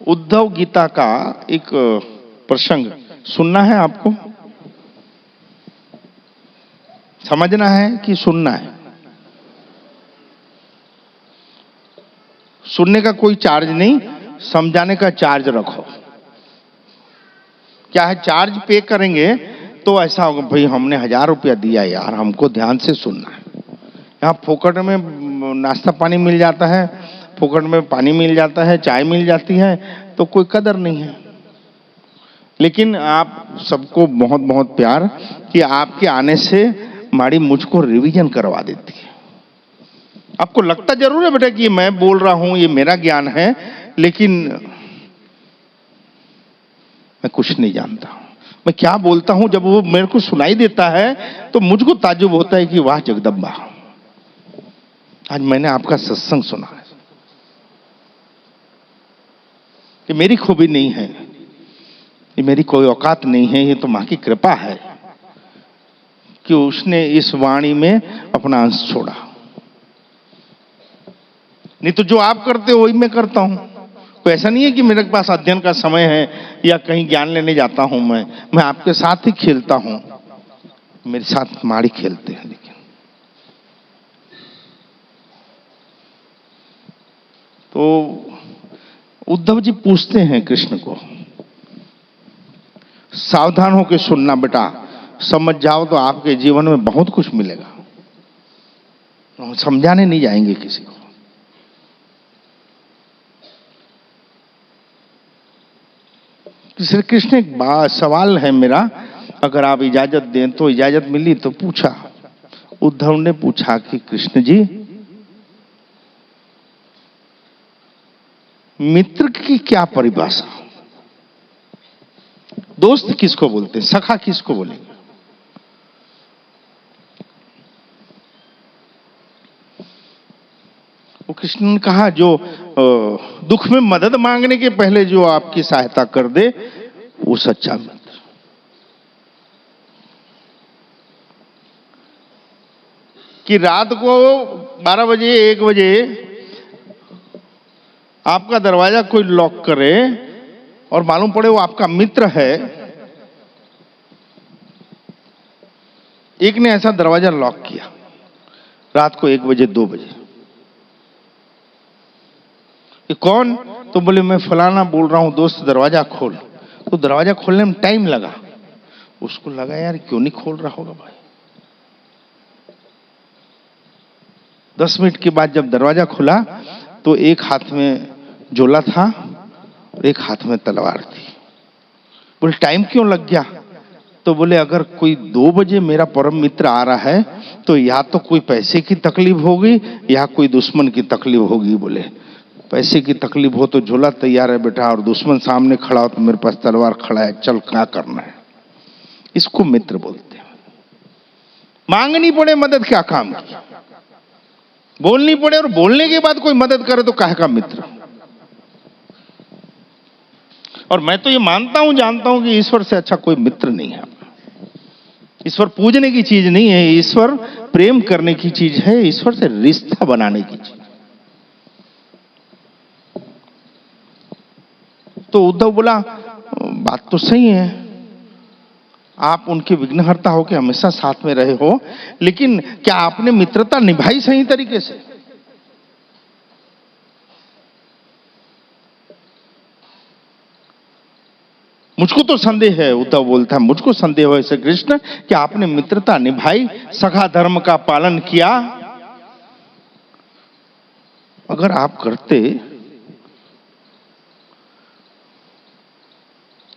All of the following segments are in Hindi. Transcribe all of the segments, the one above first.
उद्धव गीता का एक प्रसंग सुनना है आपको? समझना है कि सुनना है? सुनने का कोई चार्ज नहीं, समझाने का चार्ज रखो। क्या है, चार्ज पे करेंगे तो ऐसा होगा, भाई हमने 1000 रुपया दिया यार, हमको ध्यान से सुनना है। यहाँ फोकट में नाश्ता पानी मिल जाता है, फोकट में पानी मिल जाता है, चाय मिल जाती है, तो कोई कदर नहीं है। लेकिन आप सबको बहुत बहुत प्यार कि आपके आने से माड़ी मुझको रिवीजन करवा देती है। आपको लगता जरूर है बेटा कि मैं बोल रहा हूं ये मेरा ज्ञान है, लेकिन मैं कुछ नहीं जानता हूं। मैं क्या बोलता हूं जब वो मेरे को सुनाई देता है तो मुझको ताज्जुब होता है कि वाह जगदम्बा, आज मैंने आपका सत्संग सुना है। ये मेरी खूबी नहीं है, ये मेरी कोई औकात नहीं है, ये तो मां की कृपा है कि उसने इस वाणी में अपना अंश छोड़ा। नहीं तो जो आप करते हो वही मैं करता हूं। कोई ऐसा नहीं है कि मेरे पास अध्ययन का समय है या कहीं ज्ञान लेने जाता हूं। मैं आपके साथ ही खेलता हूं, मेरे साथ माड़ी खेलते हैं। लेकिन तो उद्धव जी पूछते हैं कृष्ण को, सावधान होकर सुनना बेटा, समझ जाओ तो आपके जीवन में बहुत कुछ मिलेगा। समझाने नहीं जाएंगे किसी को। श्री कृष्ण, एक सवाल है मेरा, अगर आप इजाजत दें तो। इजाजत मिली तो पूछा, उद्धव ने पूछा कि कृष्ण जी, मित्र की क्या परिभाषा? दोस्त किसको बोलते हैं, सखा किसको बोलेंगे? वो कृष्ण ने कहा, जो दुख में मदद मांगने के पहले जो आपकी सहायता कर दे वो सच्चा मित्र। कि रात को 12 बजे 1 बजे आपका दरवाजा कोई लॉक करे और मालूम पड़े वो आपका मित्र है। एक ने ऐसा दरवाजा लॉक किया रात को 1 बजे 2 बजे। कि कौन? तो बोले मैं फलाना बोल रहा हूं दोस्त, दरवाजा खोल। तो दरवाजा खोलने में टाइम लगा। उसको लगा यार क्यों नहीं खोल रहा होगा भाई। 10 मिनट के बाद जब दरवाजा खुला तो एक हाथ में झोला था और एक हाथ में तलवार थी। बोले टाइम क्यों लग गया? तो बोले अगर कोई 2 बजे मेरा परम मित्र आ रहा है तो या तो कोई पैसे की तकलीफ होगी या कोई दुश्मन की तकलीफ होगी। बोले पैसे की तकलीफ हो तो झोला तैयार है बेटा, और दुश्मन सामने खड़ा हो तो मेरे पास तलवार खड़ा है, चल क्या करना है। इसको मित्र बोलते हैं। मांगनी पड़े मदद क्या काम की, बोलनी पड़े और बोलने के बाद कोई मदद करे तो काहे का मित्र। और मैं तो ये मानता हूं, जानता हूं कि ईश्वर से अच्छा कोई मित्र नहीं है। ईश्वर पूजने की चीज नहीं है, ईश्वर प्रेम करने की चीज है, ईश्वर से रिश्ता बनाने की चीज। तो उद्धव बोला बात तो सही है, आप उनके विघ्नहर्ता होकर हमेशा साथ में रहे हो, लेकिन क्या आपने मित्रता निभाई सही तरीके से? मुझको तो संदेह है, उद्धव बोलता है मुझको संदेह है श्री कृष्ण कि आपने मित्रता निभाई, सखा धर्म का पालन किया। अगर आप करते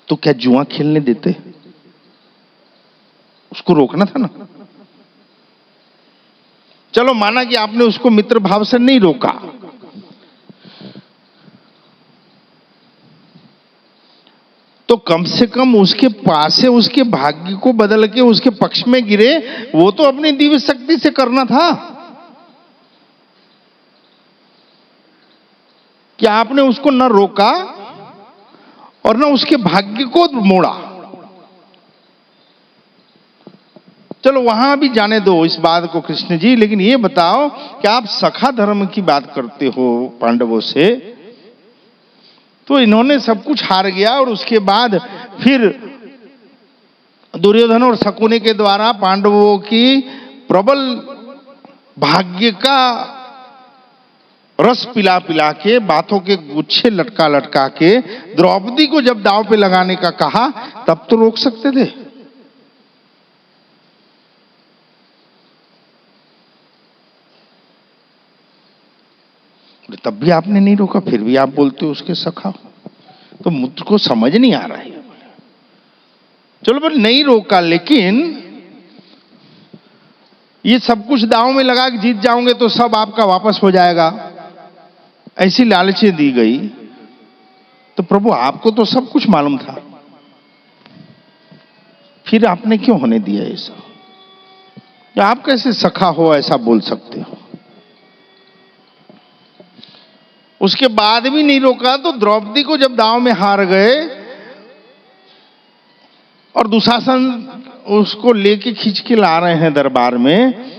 तो क्या जुआ खेलने देते? उसको रोकना था ना। चलो माना कि आपने उसको मित्र भाव से नहीं रोका, तो कम से कम उसके पास से उसके भाग्य को बदल के उसके पक्ष में गिरे, वो तो अपनी दिव्य शक्ति से करना था। क्या आपने उसको न रोका और न उसके भाग्य को मोड़ा। चलो वहां भी जाने दो इस बात को कृष्ण जी, लेकिन ये बताओ कि आप सखा धर्म की बात करते हो पांडवों से, तो इन्होंने सब कुछ हार गया और उसके बाद फिर दुर्योधन और शकुनी के द्वारा पांडवों की प्रबल भाग्य का रस पिला पिला के, बातों के गुच्छे लटका लटका के द्रौपदी को जब दांव पे लगाने का कहा, तब तो रोक सकते थे। तब भी आपने नहीं रोका, फिर भी आप बोलते हो उसके सखा। तो मुझको समझ नहीं आ रहा है। चलो पर नहीं रोका, लेकिन ये सब कुछ दांव में लगा के जीत जाओगे तो सब आपका वापस हो जाएगा, ऐसी लालचें दी गई। तो प्रभु आपको तो सब कुछ मालूम था, फिर आपने क्यों होने दिया ऐसा? आप कैसे सखा हो ऐसा बोल सकते हो? उसके बाद भी नहीं रोका तो द्रौपदी को जब दांव में हार गए और दुशासन उसको लेके खींच के ला रहे हैं दरबार में,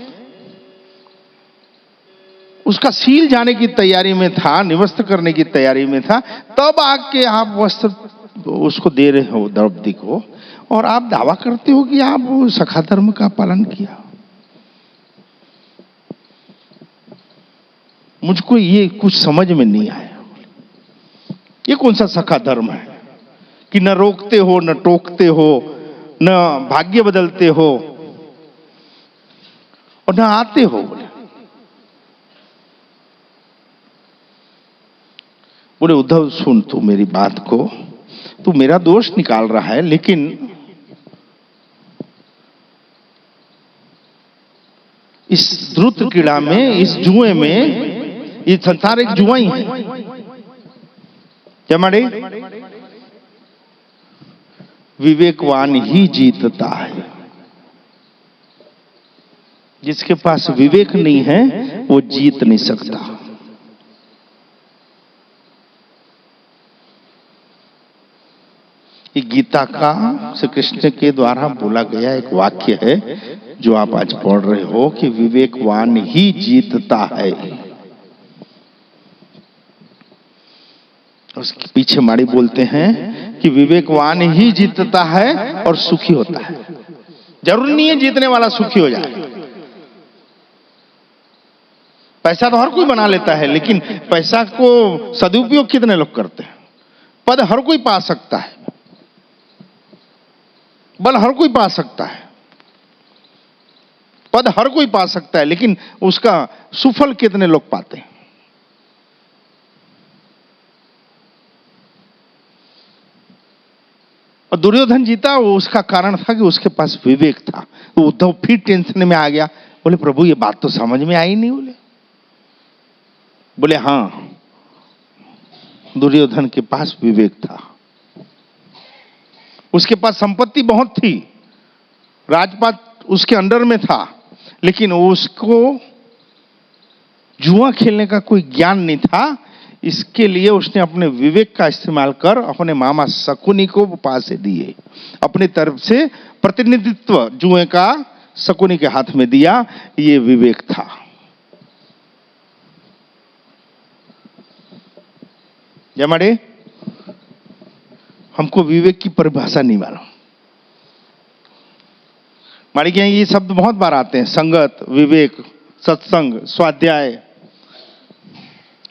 उसका सील जाने की तैयारी में था, निवस्त करने की तैयारी में था, तब आके आप वस्त्र उसको दे रहे हो द्रौपदी को, और आप दावा करते हो कि आप सखा धर्म का पालन किया। मुझको ये कुछ समझ में नहीं आया। ये कौन सा सखा धर्म है कि न रोकते हो, न टोकते हो, न भाग्य बदलते हो और न आते हो? बोले उद्धव सुन, तू मेरी बात को, तू मेरा दोष निकाल रहा है, लेकिन इस द्रुत क्रीड़ा में, इस जुए में, ये संसार एक जुआ ही है। क्या मारे? विवेकवान ही जीतता है। जिसके पास विवेक नहीं है वो जीत नहीं सकता। ये गीता का श्री कृष्ण के द्वारा बोला गया एक वाक्य है जो आप आज पढ़ रहे हो कि विवेकवान ही जीतता है। उसके पीछे माड़ी बोलते हैं कि विवेकवान ही जीतता है और सुखी होता है। जरूरी नहीं है जीतने वाला सुखी हो जाए। पैसा तो हर कोई बना लेता है, लेकिन पैसा को सदुपयोग कितने लोग करते हैं? पद हर कोई पा सकता है, बल हर कोई पा सकता है, पद हर कोई पा सकता है, लेकिन उसका सुफल कितने लोग पाते हैं? और दुर्योधन जीता, वो उसका कारण था कि उसके पास विवेक था। तो उद्धव फिर टेंशन में आ गया। बोले प्रभु ये बात तो समझ में आई नहीं। बोले हाँ, दुर्योधन के पास विवेक था। उसके पास संपत्ति बहुत थी, राजपाट उसके अंडर में था, लेकिन उसको जुआ खेलने का कोई ज्ञान नहीं था। इसके लिए उसने अपने विवेक का इस्तेमाल कर अपने मामा शकुनी को पासे दिए। अपनी तरफ से प्रतिनिधित्व जुए का शकुनी के हाथ में दिया। ये विवेक था। जमाड़े, हमको विवेक की परिभाषा नहीं मालूम। माड़ी के ये शब्द बहुत बार आते हैं, संगत, विवेक, सत्संग, स्वाध्याय,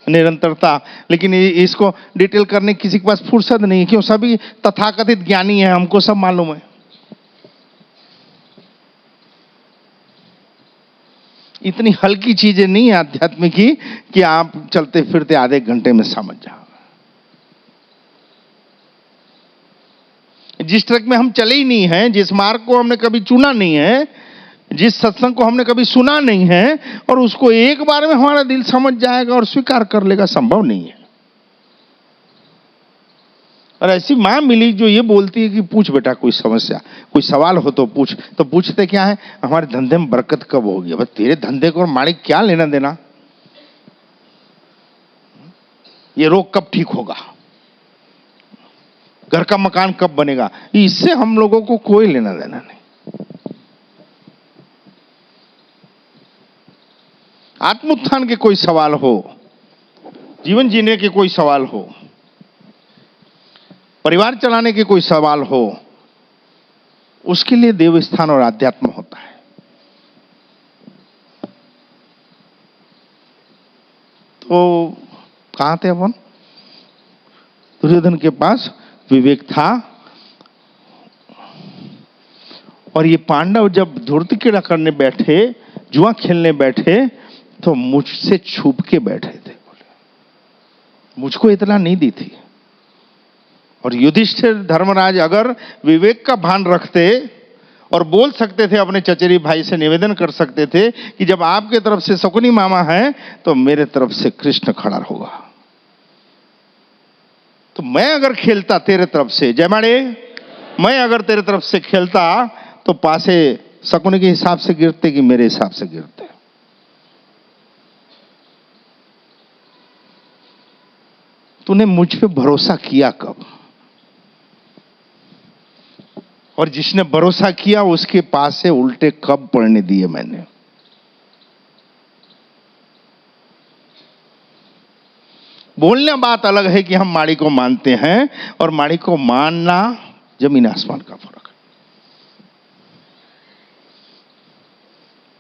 निरंतरता, लेकिन इसको डिटेल करने किसी के पास फुर्सत नहीं है। क्यों? सभी तथाकथित ज्ञानी है, हमको सब मालूम है। इतनी हल्की चीजें नहीं है आध्यात्म की कि आप चलते फिरते आधे घंटे में समझ जाओ। जिस ट्रक में हम चले ही नहीं है, जिस मार्ग को हमने कभी चुना नहीं है, जिस सत्संग को हमने कभी सुना नहीं है, और उसको एक बार में हमारा दिल समझ जाएगा और स्वीकार कर लेगा, संभव नहीं है। और ऐसी मां मिली जो ये बोलती है कि पूछ बेटा कोई समस्या, कोई सवाल हो तो पूछ। तो पूछते क्या है? हमारे धंधे में बरकत कब होगी? अब तेरे धंधे को मालिक क्या लेना देना? ये रोग कब ठीक होगा? घर का मकान कब बनेगा? इससे हम लोगों को कोई लेना देना नहीं। आत्मोत्थान के कोई सवाल हो, जीवन जीने के कोई सवाल हो, परिवार चलाने के कोई सवाल हो, उसके लिए देवस्थान और आध्यात्म होता है। तो कहां थे अपन? दुर्योधन के पास विवेक था, और ये पांडव जब धूर्त क्रीड़ा करने बैठे, जुआ खेलने बैठे, तो मुझसे छुप के बैठे थे। बोले मुझको इतना नहीं दी थी। और युधिष्ठिर धर्मराज अगर विवेक का भान रखते और बोल सकते थे, अपने चचेरी भाई से निवेदन कर सकते थे कि जब आपके तरफ से शकुनी मामा है तो मेरे तरफ से कृष्ण खड़ा होगा। तो मैं अगर खेलता तेरे तरफ से, जयमाड़े, मैं अगर तेरे तरफ से खेलता तो पासे शकुनी के हिसाब से गिरते कि मेरे हिसाब से गिरते। तूने मुझ पे भरोसा किया कब? और जिसने भरोसा किया उसके पास से उल्टे कब पड़ने दिए मैंने? बोलना बात अलग है कि हम माड़ी को मानते हैं, और माड़ी को मानना जमीन आसमान का फर्क है।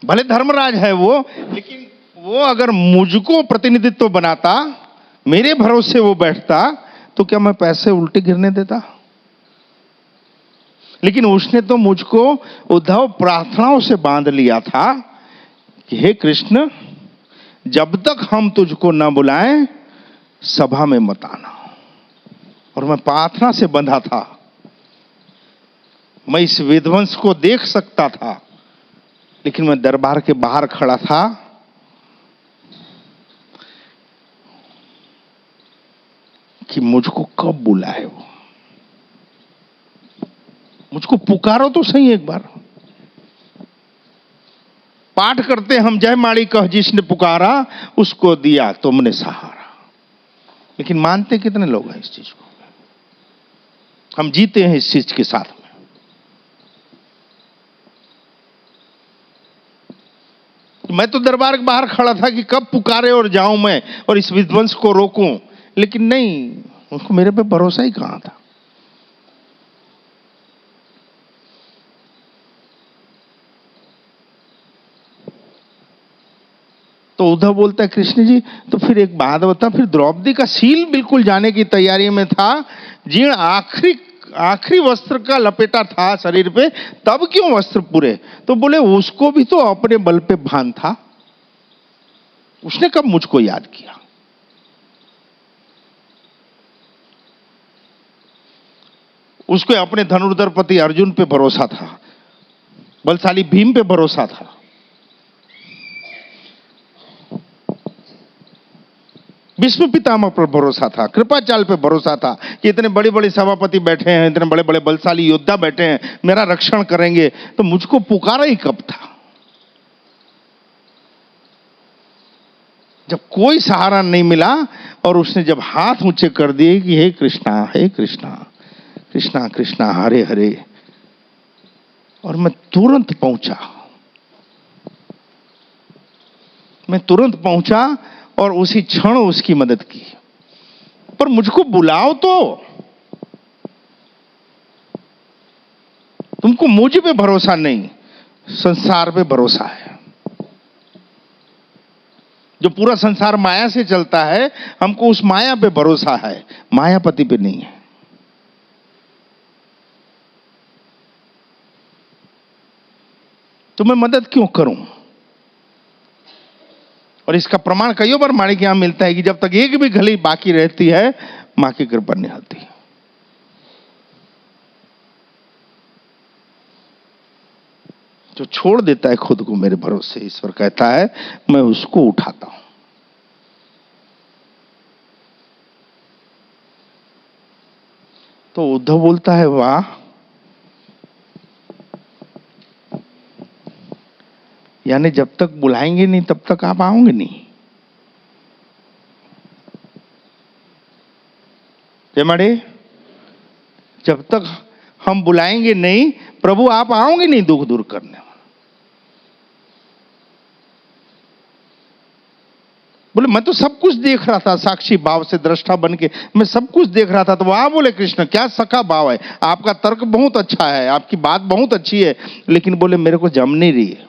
भले धर्मराज है वो, लेकिन वो अगर मुझको प्रतिनिधित्व बनाता, मेरे भरोसे वो बैठता, तो क्या मैं पैसे उल्टे गिरने देता? लेकिन उसने तो मुझको उद्धव प्रार्थनाओं से बांध लिया था कि हे कृष्ण, जब तक हम तुझको न बुलाएं सभा में मत आना। और मैं प्रार्थना से बंधा था। मैं इस विध्वंस को देख सकता था, लेकिन मैं दरबार के बाहर खड़ा था। कि मुझको कब बुलाए वो, मुझको पुकारो तो सही एक बार। पाठ करते हम, जय माड़ी कह जिसने पुकारा, उसको दिया तुमने सहारा। लेकिन मानते कितने लोग हैं इस चीज को? हम जीते हैं इस चीज के साथ में। मैं तो दरबार के बाहर खड़ा था कि कब पुकारे और जाऊं मैं और इस विध्वंस को रोकूं, लेकिन नहीं, उनको मेरे पे भरोसा ही कहां था। तो उद्धव बोलता है, कृष्ण जी तो फिर एक बात बता, फिर द्रौपदी का सील बिल्कुल जाने की तैयारी में था, जीर्ण आखिरी वस्त्र का लपेटा था शरीर पे, तब क्यों वस्त्र पूरे? तो बोले उसको भी तो अपने बल पे भान था, उसने कब मुझको याद किया? उसको अपने धनुर्धर पति अर्जुन पे भरोसा था, बलशाली भीम पे भरोसा था, विष्णु पितामह पर भरोसा था, कृपाचाल पे भरोसा था कि इतने बड़े बड़े सभापति बैठे हैं, इतने बड़े बड़े बलशाली योद्धा बैठे हैं, मेरा रक्षण करेंगे। तो मुझको पुकारा ही कब था? जब कोई सहारा नहीं मिला और उसने जब हाथ ऊंचे कर दिए कि हे कृष्णा, हे कृष्णा, कृष्णा कृष्णा हरे हरे, और मैं तुरंत पहुंचा। मैं तुरंत पहुंचा और उसी क्षण उसकी मदद की। पर मुझको बुलाओ तो, तुमको मुझ पे भरोसा नहीं, संसार पे भरोसा है। जो पूरा संसार माया से चलता है, हमको उस माया पे भरोसा है, मायापति पे नहीं है। तो मैं मदद क्यों करूं? और इसका प्रमाण कई बार माड़ी के यहां मिलता है कि जब तक एक भी गली बाकी रहती है, मां की कृपा नहीं होती। जो छोड़ देता है खुद को मेरे भरोसे, ईश्वर कहता है मैं उसको उठाता हूं। तो उद्धव बोलता है, वाह, यानी जब तक बुलाएंगे नहीं तब तक आप आओगे नहीं। जयमाड़े, जब तक हम बुलाएंगे नहीं प्रभु, आप आओगे नहीं दुख दूर करने। बोले मैं तो सब कुछ देख रहा था, साक्षी भाव से दृष्टा बन के मैं सब कुछ देख रहा था। तो वहां बोले कृष्ण क्या सखा भाव है, आपका तर्क बहुत अच्छा है, आपकी बात बहुत अच्छी है, लेकिन बोले मेरे को जम नहीं रही है,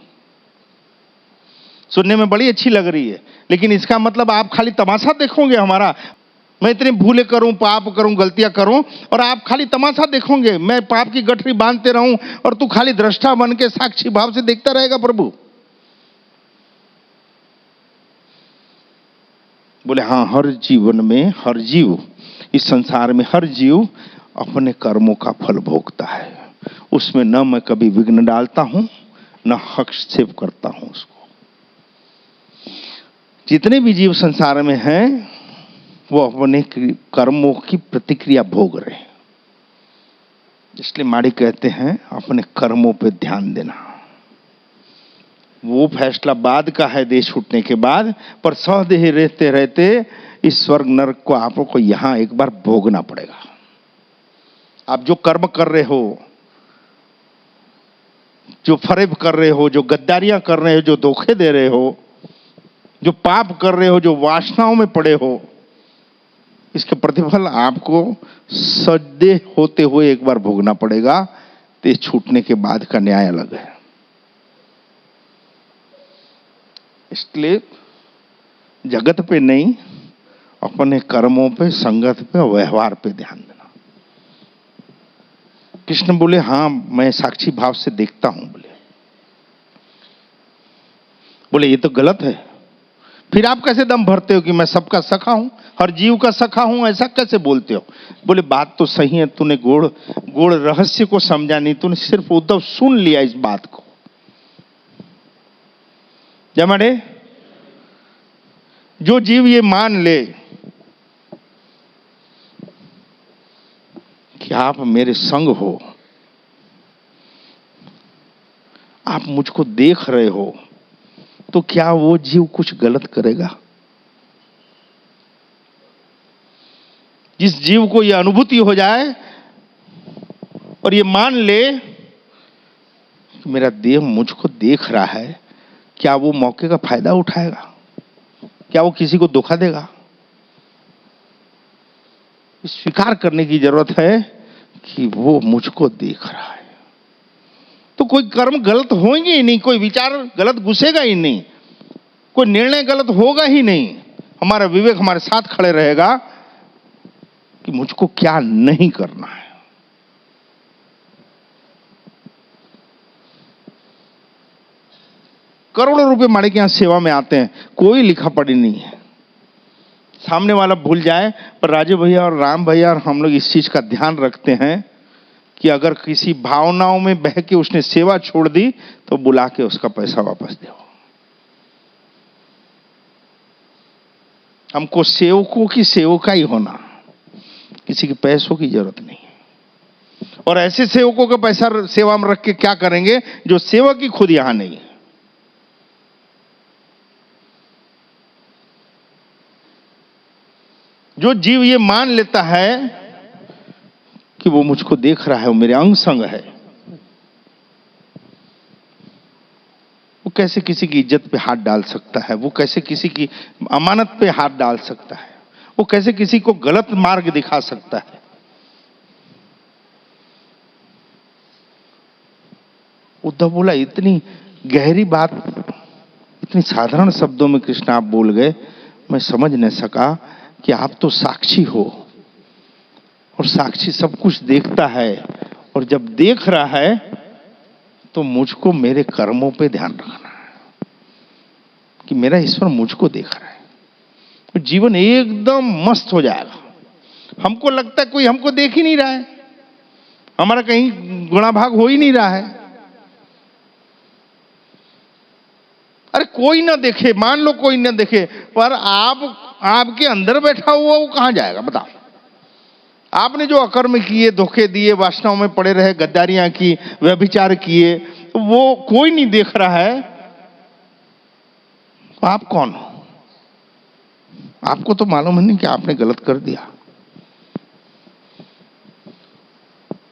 सुनने में बड़ी अच्छी लग रही है, लेकिन इसका मतलब आप खाली तमाशा देखोगे हमारा, मैं इतने भूले करूं, पाप करूं, गलतियां करूं और आप खाली तमाशा देखोगे, मैं पाप की गठरी बांधते रहूं और तू खाली दृष्टा बन के साक्षी भाव से देखता रहेगा प्रभु। बोले हाँ, हर जीवन में हर जीव, इस संसार में हर जीव अपने कर्मों का फल भोगता है, उसमें न मैं कभी विघ्न डालता हूं न हस्तक्षेप करता हूं उसको। जितने भी जीव संसार में हैं वो अपने कर्मों की प्रतिक्रिया भोग रहे हैं, इसलिए माड़ी कहते हैं अपने कर्मों पे ध्यान देना। वो फैसला बाद का है देह छूटने के बाद, पर सदेह रहते रहते इस स्वर्ग नरक को आपको यहां एक बार भोगना पड़ेगा। आप जो कर्म कर रहे हो, जो फरेब कर रहे हो, जो गद्दारियां कर रहे हो, जो धोखे दे रहे हो, जो पाप कर रहे हो, जो वासनाओं में पड़े हो, इसके प्रतिफल आपको सदेह होते हुए एक बार भोगना पड़ेगा। तो छूटने के बाद का न्याय अलग है। इसलिए जगत पे नहीं, अपने कर्मों पे, संगत पे, व्यवहार पे ध्यान देना। कृष्ण बोले हाँ मैं साक्षी भाव से देखता हूं। बोले ये तो गलत है, फिर आप कैसे दम भरते हो कि मैं सबका सखा हूं, हर जीव का सखा हूं, ऐसा कैसे बोलते हो? बोले बात तो सही है, तूने गोड़ रहस्य को समझा नहीं, तूने सिर्फ उद्धव सुन लिया इस बात को। जमाड़े जो जीव ये मान ले कि आप मेरे संग हो, आप मुझको देख रहे हो, तो क्या वो जीव कुछ गलत करेगा? जिस जीव को यह अनुभूति हो जाए और ये मान ले कि मेरा देह मुझको देख रहा है, क्या वो मौके का फायदा उठाएगा? क्या वो किसी को धोखा देगा? स्वीकार करने की जरूरत है कि वो मुझको देख रहा है, तो कोई कर्म गलत होंगे ही नहीं, कोई विचार गलत घुसेगा ही नहीं, कोई निर्णय गलत होगा ही नहीं। हमारा विवेक हमारे साथ खड़े रहेगा कि मुझको क्या नहीं करना है। करोड़ों रुपए माड़ी के यहां सेवा में आते हैं, कोई लिखा पढ़ी नहीं है, सामने वाला भूल जाए, पर राजू भैया और राम भैया और हम लोग इस चीज का ध्यान रखते हैं कि अगर किसी भावनाओं में बह के उसने सेवा छोड़ दी तो बुला के उसका पैसा वापस दो। हमको सेवकों की सेवका ही होना, किसी के पैसों की जरूरत नहीं है। और ऐसे सेवकों का पैसा सेवा में रख के क्या करेंगे जो सेवक ही खुद यहां नहीं है। जो जीव ये मान लेता है कि वो मुझको देख रहा है, वो मेरे अंग संग है, वो कैसे किसी की इज्जत पे हाथ डाल सकता है? वो कैसे किसी की अमानत पे हाथ डाल सकता है? वो कैसे किसी को गलत मार्ग दिखा सकता है? उद्धव बोला इतनी गहरी बात इतनी साधारण शब्दों में कृष्ण आप बोल गए, मैं समझ नहीं सका कि आप तो साक्षी हो और साक्षी सब कुछ देखता है, और जब देख रहा है तो मुझको मेरे कर्मों पे ध्यान रखना है कि मेरा ईश्वर मुझको देख रहा है, तो जीवन एकदम मस्त हो जाएगा। हमको लगता है कोई हमको देख ही नहीं रहा है, हमारा कहीं गुणा भाग हो ही नहीं रहा है। अरे कोई ना देखे, मान लो कोई ना देखे, पर आपके अंदर बैठा हुआ वो कहां जाएगा बताओ? आपने जो अकर्म किए, धोखे दिए, वासनाओं में पड़े रहे, गद्दारियां की, व्यभिचार किए, वो कोई नहीं देख रहा है, तो आप कौन हो? आपको तो मालूम है नहीं कि आपने गलत कर दिया।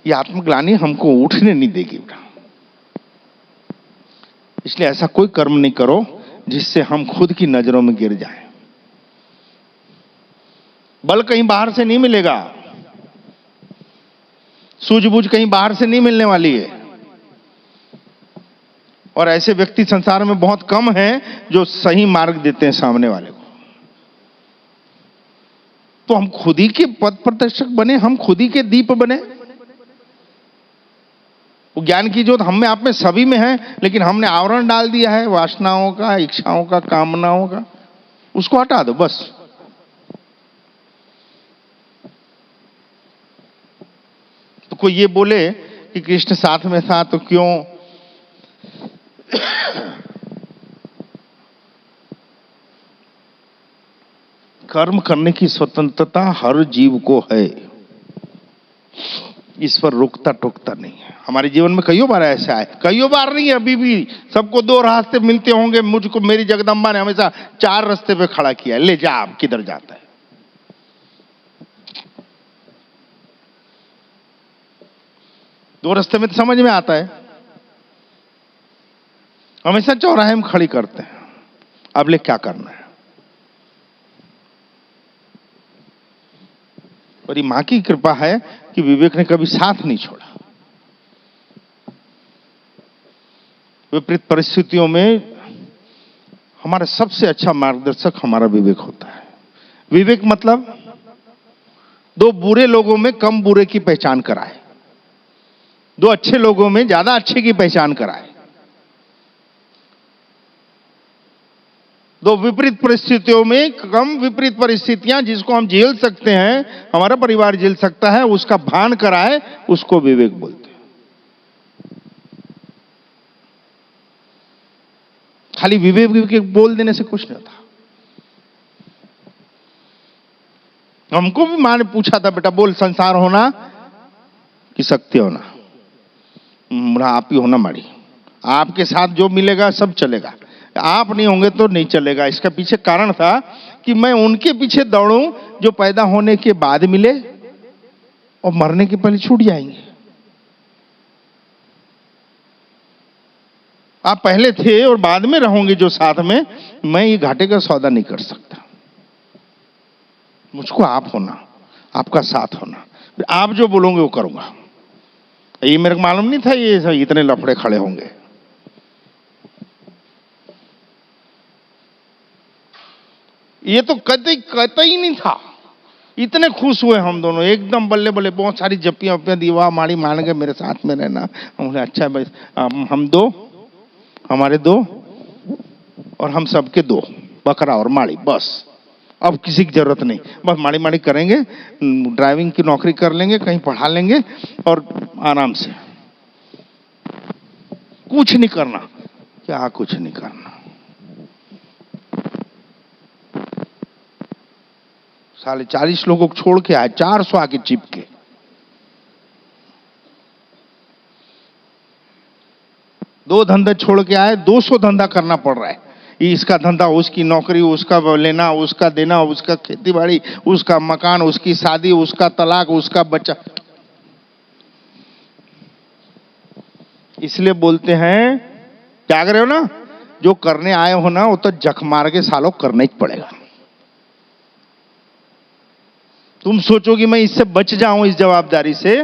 ये आत्मग्लानि हमको उठने नहीं देगी। इसलिए ऐसा कोई कर्म नहीं करो जिससे हम खुद की नजरों में गिर जाएं। बल कहीं बाहर से नहीं मिलेगा, सूझबूझ कहीं बाहर से नहीं मिलने वाली है। और ऐसे व्यक्ति संसार में बहुत कम हैं जो सही मार्ग देते हैं सामने वाले को। तो हम खुद ही के पथ प्रदर्शक बने, हम खुद ही के दीप बने। वो ज्ञान की ज्योत हम में, आप में, सभी में है, लेकिन हमने आवरण डाल दिया है वासनाओं का, इच्छाओं का, कामनाओं का। उसको हटा दो बस। तो कोई ये बोले कि कृष्ण साथ में था तो क्यों कर्म करने की स्वतंत्रता हर जीव को है, इस पर रुकता टोकता नहीं है। हमारे जीवन में कईयों बार ऐसा है, कईयों बार नहीं है, अभी भी सबको दो रास्ते मिलते होंगे। मुझको मेरी जगदम्बा ने हमेशा चार रास्ते पे खड़ा किया, ले जा आप किधर जाता है। दो रास्ते में तो समझ में आता है, हमेशा चौराहे में खड़ी करते हैं, अब ले क्या करना है। और ये मां की कृपा है कि विवेक ने कभी साथ नहीं छोड़ा। विपरीत परिस्थितियों में हमारा सबसे अच्छा मार्गदर्शक हमारा विवेक होता है। विवेक मतलब दो बुरे लोगों में कम बुरे की पहचान कराए, दो अच्छे लोगों में ज्यादा अच्छे की पहचान कराए, दो विपरीत परिस्थितियों में कम विपरीत परिस्थितियां जिसको हम झेल सकते हैं, हमारा परिवार झेल सकता है, उसका भान कराए, उसको विवेक बोलते हैं। खाली विवेक बोल देने से कुछ नहीं होता। हमको भी मां ने पूछा था, बेटा बोल संसार होना कि सत्य होना? आप ही होना माड़ी, आपके साथ जो मिलेगा सब चलेगा, आप नहीं होंगे तो नहीं चलेगा। इसका पीछे कारण था कि मैं उनके पीछे दौड़ूं जो पैदा होने के बाद मिले और मरने के पहले छूट जाएंगे। आप पहले थे और बाद में रहोगे जो साथ में, मैं ये घाटे का सौदा नहीं कर सकता। मुझको आप होना, आपका साथ होना, फिर आप जो बोलोगे वो करूंगा। ये मेरे को मालूम नहीं था ये इतने लफड़े खड़े होंगे। ये तो कतई नहीं था। इतने खुश हुए हम दोनों, एकदम बल्ले बल्ले, बहुत सारी जप्पियां वप्पियां दीवा माड़ी मान के मेरे साथ में रहना। हमने अच्छा भाई, हम दो, हमारे दो और हम सबके दो, बकरा और माड़ी, बस अब किसी की जरूरत नहीं। बस माड़ी माड़ी करेंगे, ड्राइविंग की नौकरी कर लेंगे, कहीं पढ़ा लेंगे और आराम से, कुछ नहीं करना। क्या कुछ नहीं करना? साले 40 लोगों को छोड़ के आए, 400 आके चिपके। दो धंधे छोड़ के आए, 200 धंधा करना पड़ रहा है। इसका धंधा, उसकी नौकरी, उसका लेना, उसका देना, उसका खेती बाड़ी, उसका मकान, उसकी शादी, उसका तलाक, उसका बच्चा। इसलिए बोलते हैं, जाग रहे हो ना, जो करने आए हो ना वो तो जख मार के सालों करना ही पड़ेगा। तुम सोचो कि मैं इससे बच जाऊं, इस जवाबदारी से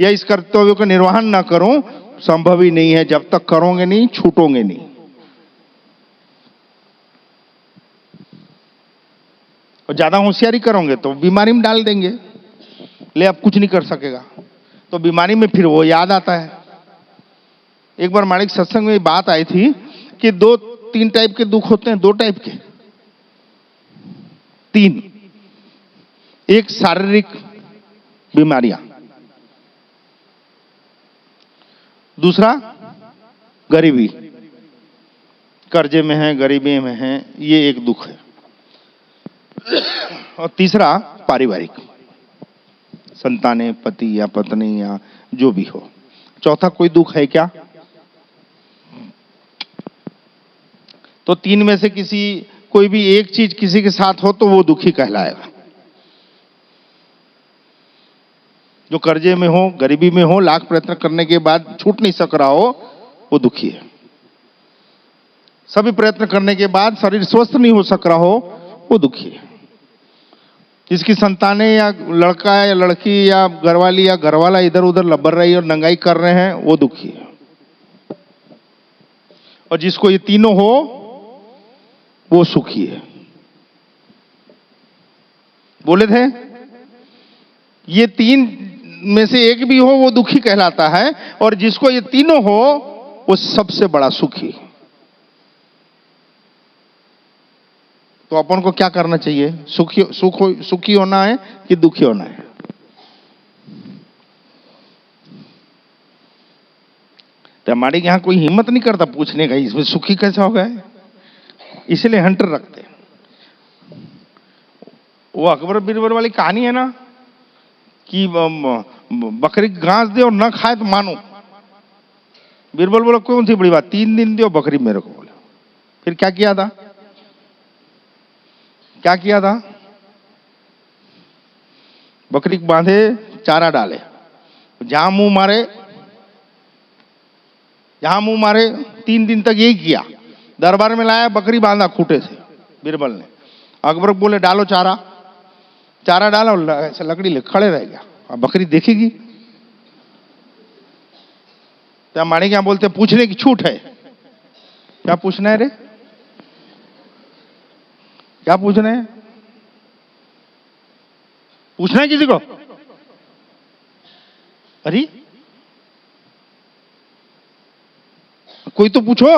या इस कर्तव्य का निर्वहन ना करूं, संभव ही नहीं है। जब तक करोगे नहीं, छूटोगे नहीं। और ज्यादा होशियारी करोगे तो बीमारी में डाल देंगे, ले अब कुछ नहीं कर सकेगा। तो बीमारी में फिर वो याद आता है। एक बार मालिक सत्संग में बात आई थी कि 2-3 टाइप के दुख होते हैं, 2 टाइप के, 3। एक शारीरिक बीमारियां, दूसरा गरीबी, कर्जे में है, गरीबी में है, ये एक दुख है। और तीसरा पारिवारिक, संतानें, पति या पत्नी या जो भी हो। चौथा कोई दुख है क्या? तो 3 में से कोई भी एक चीज किसी के साथ हो तो वो दुखी कहलाएगा। जो कर्जे में हो, गरीबी में हो, लाख प्रयत्न करने के बाद छूट नहीं सक रहा हो, वो दुखी है। सभी प्रयत्न करने के बाद शरीर स्वस्थ नहीं हो सक रहा हो, वो दुखी है। जिसकी संतानें या लड़का या लड़की या घरवाली या घरवाला इधर उधर लब्बर रही और नंगाई कर रहे हैं, वो दुखी है। और जिसको ये तीनों हो वो सुखी है। बोले थे ये तीन में से एक भी हो वो दुखी कहलाता है, और जिसको ये तीनों हो वो सबसे बड़ा सुखी। तो अपन को क्या करना चाहिए? सुखी होना है कि दुखी होना है? तो हमारे यहां कोई हिम्मत नहीं करता पूछने का इसमें सुखी कैसा हो गया है, इसलिए हंटर रखते हैं। वो अकबर बीरबल वाली कहानी है ना कि बकरी घास दे और ना खाए तो मानो। बीरबल बोला कौन सी बड़ी बात, 3 दिन दो बकरी मेरे को। बोला फिर क्या किया था? क्या किया था? बकरी को बांधे, चारा डाले, जहां मुंह मारे 3 दिन तक यही किया। दरबार में लाया, बकरी बांधा खूंटे से बीरबल ने। अकबर बोले डालो चारा, चारा डाला और ऐसे लकड़ी ले खड़े रह गया। अब बकरी देखेगी तो हमारे क्या बोलते, पूछने की छूट है। क्या पूछना है रे? क्या पूछना है? पूछना है किसी को? अरे कोई तो पूछो।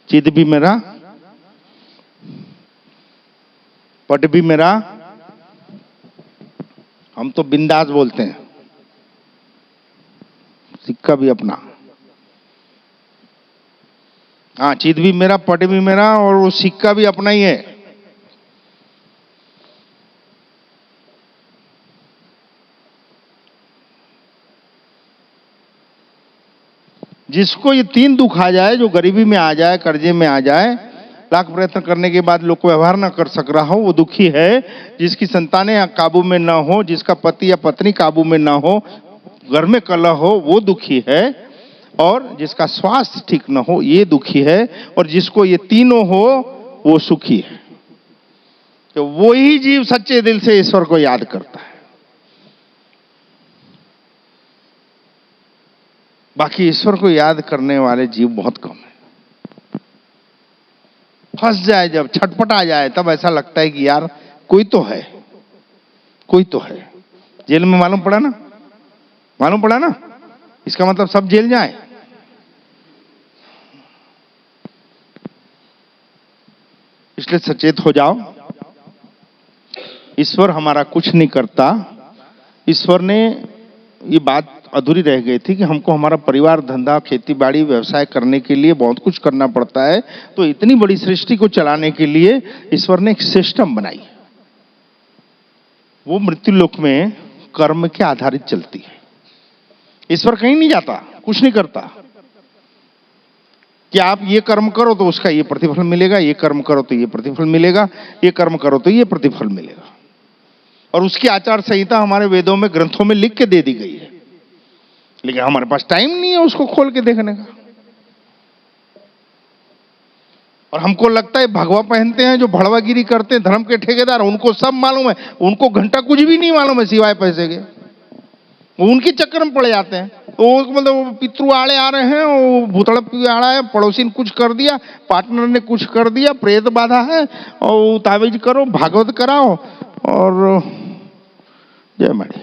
चित भी मेरा, पट भी मेरा, हम तो बिंदास बोलते हैं, सिक्का भी अपना। हाँ, चित भी मेरा, पट भी मेरा, और वो सिक्का भी अपना ही है। जिसको ये 3 दुख आ जाए, जो गरीबी में आ जाए, कर्जे में आ जाए, लाख प्रयत्न करने के बाद लोग को व्यवहार ना कर सक रहा हो, वो दुखी है। जिसकी संतानें काबू में ना हो, जिसका पति या पत्नी काबू में ना हो, घर में कलह हो, वो दुखी है। और जिसका स्वास्थ्य ठीक ना हो, ये दुखी है। और जिसको ये तीनों हो वो सुखी है। तो वो ही जीव सच्चे दिल से ईश्वर को याद करता है। बाकी ईश्वर को याद करने वाले जीव बहुत कम है। फंस जाए, जब छटपटा जाए, तब ऐसा लगता है कि यार कोई तो है, कोई तो है। जेल में मालूम पड़ा ना, इसका मतलब सब जेल जाए। इसलिए सचेत हो जाओ। ईश्वर हमारा कुछ नहीं करता। ईश्वर ने, ये बात अधूरी रह गई थी कि हमको हमारा परिवार, धंधा, खेती बाड़ी, व्यवसाय करने के लिए बहुत कुछ करना पड़ता है। तो इतनी बड़ी सृष्टि को चलाने के लिए ईश्वर ने एक सिस्टम बनाई। वो मृत्यु लोक में कर्म के आधारित चलती है। ईश्वर कहीं नहीं जाता, कुछ नहीं करता कि आप ये कर्म करो तो उसका ये प्रतिफल मिलेगा, ये कर्म करो तो ये प्रतिफल मिलेगा, ये कर्म करो तो ये प्रतिफल मिलेगा। और उसकी आचार संहिता हमारे वेदों में, ग्रंथों में लिख के दे दी गई है, लेकिन हमारे पास टाइम नहीं है उसको खोल के देखने का। और हमको लगता है भगवा पहनते हैं जो भड़वागिरी करते हैं, धर्म के ठेकेदार, उनको सब मालूम है, उनको घंटा कुछ भी नहीं मालूम है सिवाय पैसे के। वो उनके चक्कर में पड़ जाते हैं। तो मतलब पितृ आड़े आ रहे हैं, वो भूतड़ आड़ा है, पड़ोसी ने कुछ कर दिया, पार्टनर ने कुछ कर दिया, प्रेत बाधा है, और ताबीज करो, भागवत कराओ, और जय माड़ी।